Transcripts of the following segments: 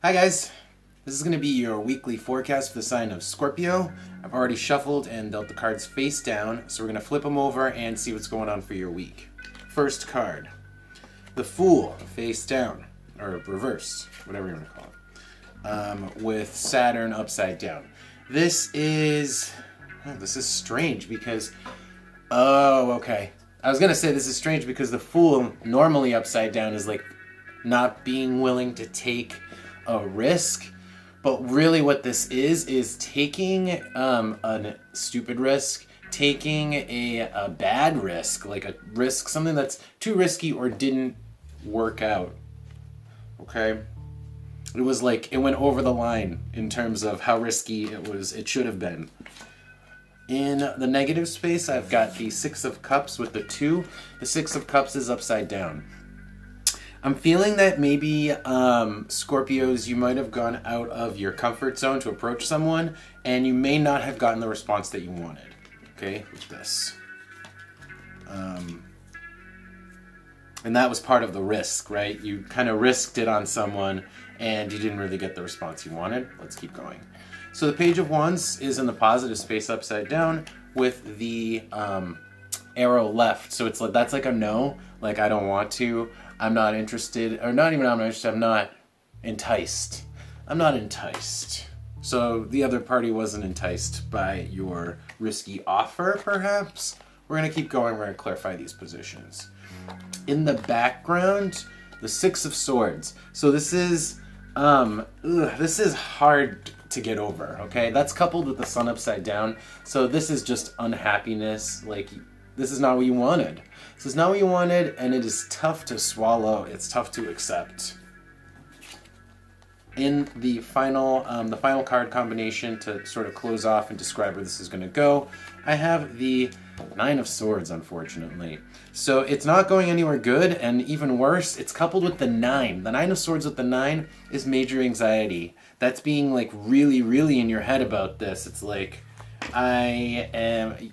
Hi guys, this is going to be your weekly forecast for the sign of Scorpio. I've already shuffled and dealt the cards face down, so we're going to flip them over and see what's going on for your week. First card, the Fool, face down, or reverse, whatever you want to call it, with Saturn upside down. This is strange because, okay. I was going to say this is strange because the Fool normally upside down is like not being willing to take a risk, but really what this is taking a stupid risk, taking a bad risk, like a risk, something that's too risky or didn't work out. Okay, it was like it went over the line in terms of how risky it should have been. In the negative space, I've got the Six of Cups with the 2. The Six of Cups is upside down. I'm feeling that maybe, Scorpios, you might have gone out of your comfort zone to approach someone, and you may not have gotten the response that you wanted, okay, with this. And that was part of the risk, right? You kind of risked it on someone, and you didn't really get the response you wanted. Let's keep going. So the Page of Wands is in the positive space upside down with the arrow left. So it's like, that's like a no, like I don't want to. I'm not interested, or not even I'm not interested, I'm not enticed. I'm not enticed. So the other party wasn't enticed by your risky offer, perhaps? We're going to keep going, we're going to clarify these positions. In the background, the Six of Swords. So this is hard to get over, okay? That's coupled with the Sun upside down. So this is just unhappiness, like this is not what you wanted. This is not what you wanted, and it is tough to swallow. It's tough to accept. In the final card combination to sort of close off and describe where this is going to go, I have the Nine of Swords, unfortunately. So it's not going anywhere good, and even worse, it's coupled with the 9. The Nine of Swords with the 9 is major anxiety. That's being like really, really in your head about this. It's like,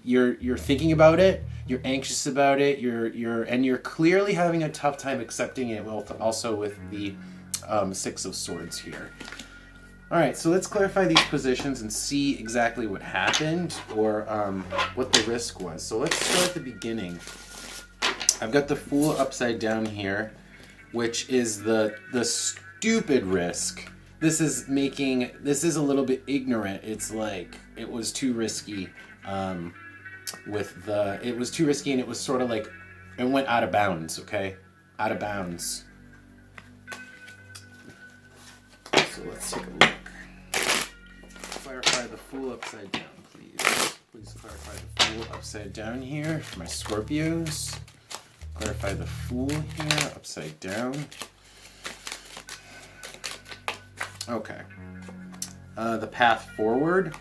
you're thinking about it, you're anxious about it, you're clearly having a tough time accepting it, also with the Six of Swords here. Alright, so let's clarify these positions and see exactly what happened, or what the risk was. So let's start at the beginning. I've got the Fool upside down here, which is the stupid risk. This is a little bit ignorant. It's like, it was too risky. It was too risky, and it was sort of like, it went out of bounds, okay? Out of bounds. So let's take a look. Clarify the Fool upside down, please. Please clarify the Fool upside down here for my Scorpios. Clarify the Fool here, upside down. Okay. The path forward.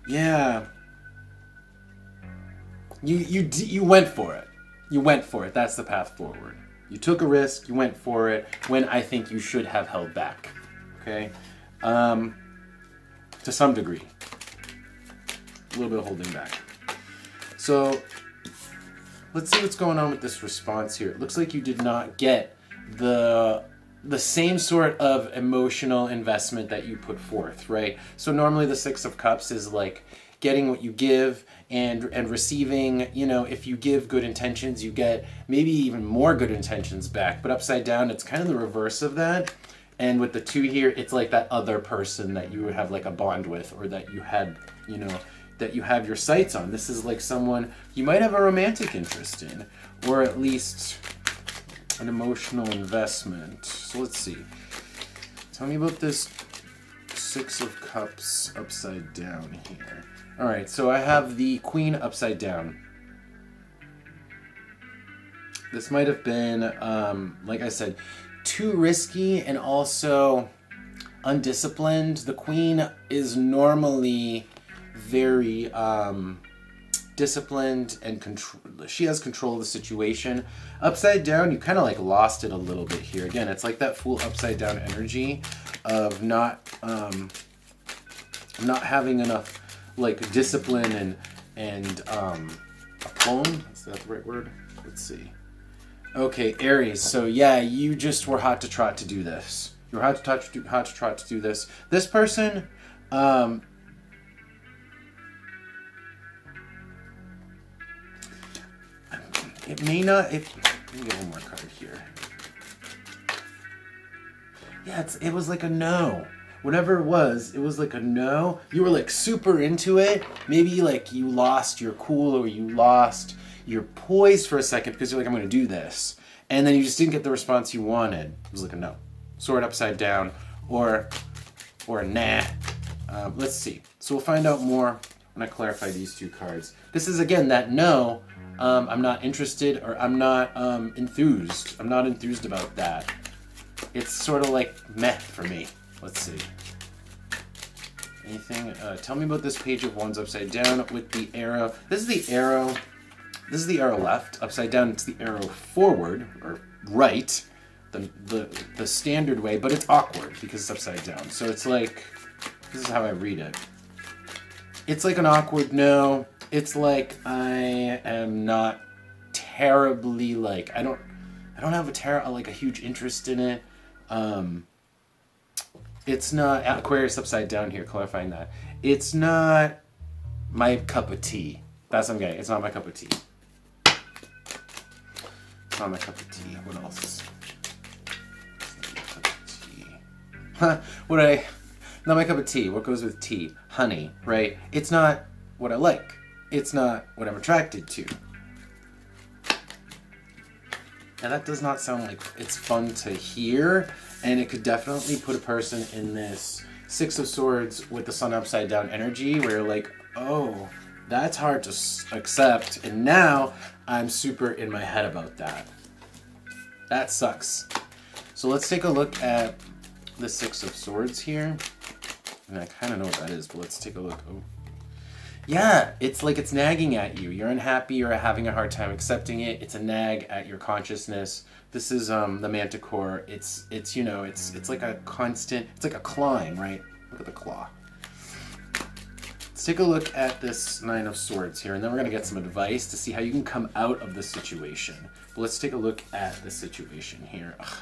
Yeah. You went for it. You went for it. That's the path forward. You took a risk. You went for it when I think you should have held back. Okay? To some degree. A little bit of holding back. So, let's see what's going on with this response here. It looks like you did not get the same sort of emotional investment that you put forth, right? So normally the Six of Cups is like getting what you give and receiving, if you give good intentions, you get maybe even more good intentions back. But upside down, it's kind of the reverse of that. And with the 2 here, it's like that other person that you would have like a bond with, or that you had, that you have your sights on. This is like someone you might have a romantic interest in, or at least an emotional investment. So let's see. Tell me about this Six of Cups upside down here. All right, so I have the Queen upside down. This might have been, like I said, too risky and also undisciplined. The Queen is normally very disciplined and she has control of the situation. Upside down, you kind of like lost it a little bit here. Again, it's like that Fool upside down energy of not having enough like discipline and aplomb. Is that the right word? Let's see. Okay, Aries. So yeah, you just were hot to trot to do this. You were hot to trot to do this. This person, it may not. Let me get one more card here. Yeah, it was like a no. Whatever it was like a no. You were like super into it. Maybe like you lost your cool or you lost your poise for a second because you're like, I'm going to do this. And then you just didn't get the response you wanted. It was like a no. Sword upside down or a nah. Let's see. So we'll find out more when I clarify these two cards. This is, again, that no. I'm not interested or I'm not enthused. I'm not enthused about that. It's sort of like meh for me. Let's see. Anything? Tell me about this page of wands upside down with the arrow. This is the arrow. This is the arrow left. Upside down, it's the arrow forward or right. The standard way, but it's awkward because it's upside down. So it's like, this is how I read it. It's like an awkward no. It's like I am not terribly like I don't have a huge interest in it. It's not Aquarius upside down here, clarifying that. It's not my cup of tea. That's what I'm getting. It's not my cup of tea. It's not my cup of tea. What else? It's not my cup of tea. Huh? Not my cup of tea. What goes with tea? Honey, right? It's not what I like. It's not what I'm attracted to. Now that does not sound like it's fun to hear, and it could definitely put a person in this Six of Swords with the sun upside down energy where you're like, oh, that's hard to accept, and now I'm super in my head about that. That sucks. So let's take a look at the Six of Swords here. And I kind of know what that is, but let's take a look. Oh. Yeah, it's like it's nagging at you. You're unhappy, you're having a hard time accepting it. It's a nag at your consciousness. This is the manticore. It's like a constant, it's like a climb, right? Look at the claw. Let's take a look at this Nine of Swords here, and then we're going to get some advice to see how you can come out of this situation. But let's take a look at the situation here. Ugh.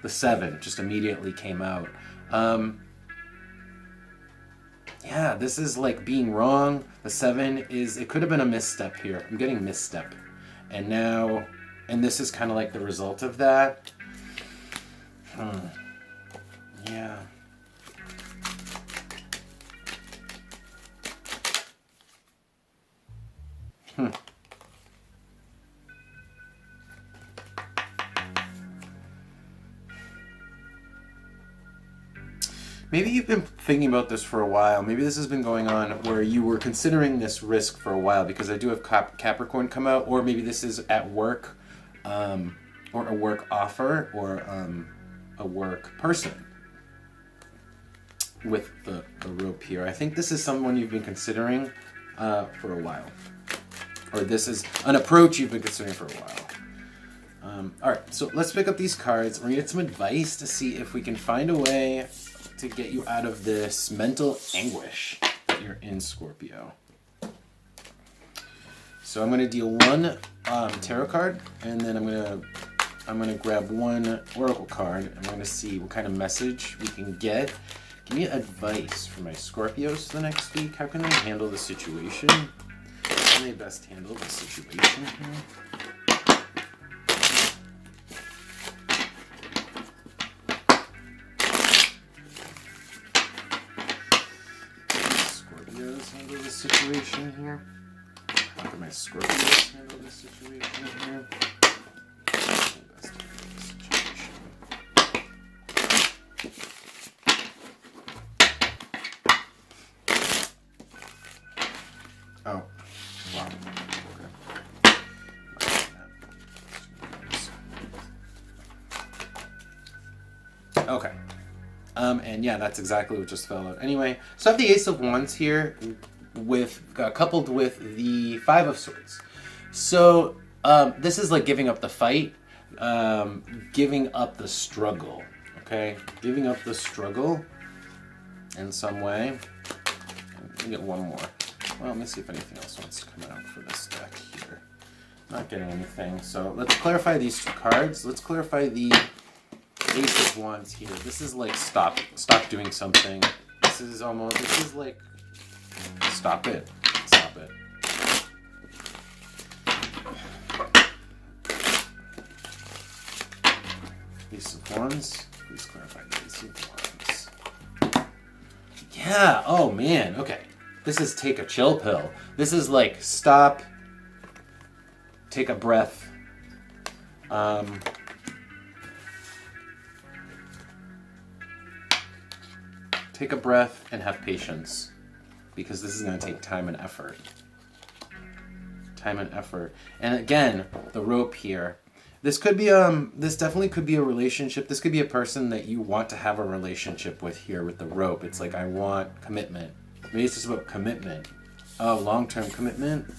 The Seven just immediately came out. Yeah, this is like being wrong. The Seven it could have been a misstep here. I'm getting misstep. And this is kind of like the result of that. Yeah. Maybe you've been thinking about this for a while. Maybe this has been going on where you were considering this risk for a while, because I do have Capricorn come out, or maybe this is at work, or a work offer, or a work person with the rope here. I think this is someone you've been considering for a while. Or this is an approach you've been considering for a while. All right, so let's pick up these cards. We're going to get some advice to see if we can find a way to get you out of this mental anguish that you're in, Scorpio. So I'm going to deal one tarot card, and then I'm going to grab one oracle card, and I'm going to see what kind of message we can get. Give me advice for my Scorpios the next week. How can they handle the situation? How can they best handle the situation here? Handle this situation here? How can my Scorpios handle this situation here? Best handle this situation. Oh, wow. Okay. And yeah, that's exactly what just fell out. Anyway, so I have the Ace of Wands here, coupled with the Five of Swords. So this is like giving up the fight, giving up the struggle. Okay, giving up the struggle in some way. Let me get one more. Well, let me see if anything else wants to come out for this deck here. Not getting anything. So let's clarify these two cards. Let's clarify the Ace of Wands here. This is like stop doing something. This is like stop it. Stop it. Ace of Wands. Please clarify the Ace of Wands. Yeah. Oh man. Okay. This is take a chill pill. This is like stop. Take a breath. Take a breath and have patience, because this is going to take time and effort. Time and effort. And again, the rope here. This could be this definitely could be a relationship. This could be a person that you want to have a relationship with here with the rope. It's like, I want commitment. Maybe it's just about commitment. Oh, long-term commitment.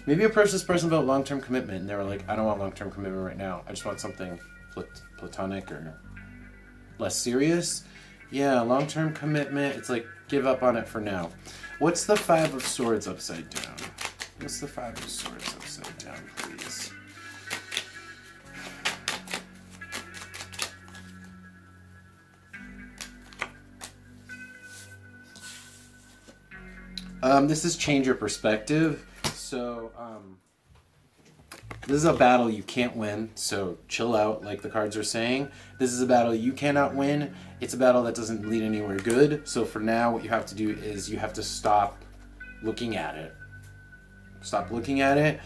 Maybe approach this person about long-term commitment and they were like, I don't want long-term commitment right now. I just want something platonic or less serious. Yeah, long-term commitment. It's like, give up on it for now. What's the Five of Swords upside down? What's the Five of Swords upside down, please? This is change your perspective. So, this is a battle you can't win, so chill out, like the cards are saying. This is a battle you cannot win. It's a battle that doesn't lead anywhere good. So for now, what you have to do is you have to stop looking at it. Stop looking at it.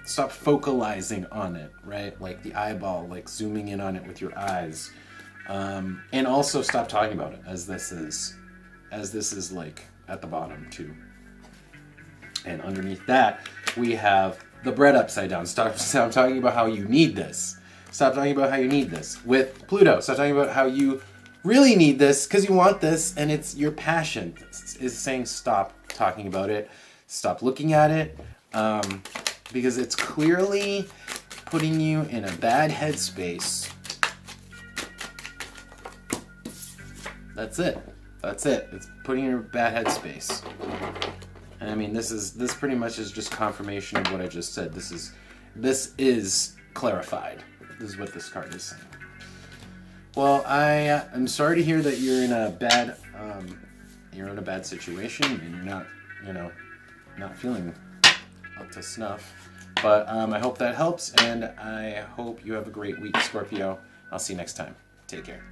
Stop focalizing on it, right? Like the eyeball, like zooming in on it with your eyes. And also stop talking about it, as this is like at the bottom too. And underneath that, we have the bread upside down. Stop talking about how you need this. Stop talking about how you need this. With Pluto, stop talking about how you really need this because you want this and it's your passion. Is saying stop talking about it. Stop looking at it. Because it's clearly putting you in a bad headspace. That's it. That's it. It's putting you in a bad headspace. And I mean, this pretty much is just confirmation of what I just said. This is clarified. This is what this card is saying. Well, I'm sorry to hear that you're in a bad situation and you're not feeling up to snuff. But I hope that helps, and I hope you have a great week, Scorpio. I'll see you next time. Take care.